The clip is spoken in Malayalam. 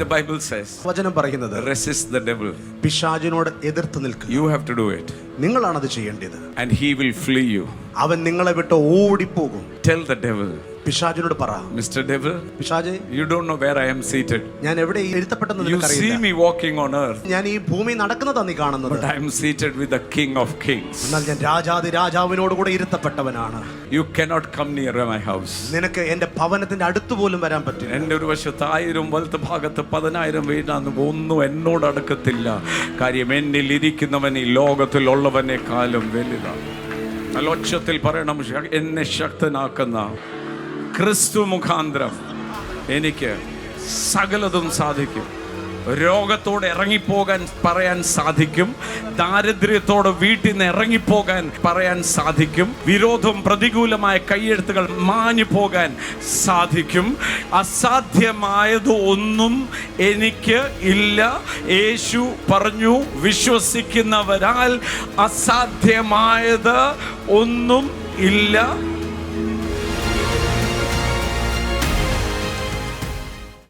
The Bible says, വചനം പറയുന്നത് resist the devil. പിശാചിനോട് എതിർത്ത് നിൽക്കുക. You have to do it. നിങ്ങളാണത് ചെയ്യേണ്ടത്. And he will flee you. അവൻ നിങ്ങളെ വിട്ട് ഓടിപ്പോകും. Tell the devil, പിശാചിനോട് പറ, Mr. Devil, പിശാചേ, you don't know where I am seated. ഞാൻ എവിടെ എഴുത്തപ്പെട്ടെന്ന് You see നിനക്കറിയില്ല. me walking on earth, ഞാൻ ഈ ഭൂമി നടക്കുന്നതാ നീ കാണുന്നത്. but I am seated with the King of Kings. എന്നാൽ ഞാൻ രാജാതി രാജാവിനോട് കൂടെ ഇരുത്തപ്പെട്ടവനാണ്. You cannot come near my house. നിനക്ക് എന്റെ ഭവനത്തിന്റെ അടുത്ത് പോലും വരാൻ പറ്റില്ല. എൻ്റെ ഒരു വശത്ത് 1000 വലത്ത് ഭാഗത്ത് 10,000 വീടാന്ന് ഒന്നും എന്നോട് അടുക്കത്തില്ല. കാര്യം എന്നിൽ ഇരിക്കുന്നവൻ ഈ ലോകത്തിലുള്ളവനേക്കാളും വലുതാണ്. നല്ല ഒച്ചത്തിൽ പറയണം, എന്നെ ശക്തനാക്കുന്ന ക്രിസ്തു മുഖാന്തരം എനിക്ക് സകലതും സാധിക്കും. രോഗത്തോടെ ഇറങ്ങിപ്പോകാൻ പറയാൻ സാധിക്കും. ദാരിദ്ര്യത്തോടെ വീട്ടിൽ നിന്ന് ഇറങ്ങിപ്പോകാൻ പറയാൻ സാധിക്കും. വിരോധം, പ്രതികൂലമായ കൈയെഴുത്തുകൾ മാഞ്ഞു പോകാൻ സാധിക്കും. അസാധ്യമായത് ഒന്നും എനിക്ക് ഇല്ല. യേശു പറഞ്ഞു, വിശ്വസിക്കുന്നവരാൽ അസാധ്യമായത് ഒന്നും ഇല്ല.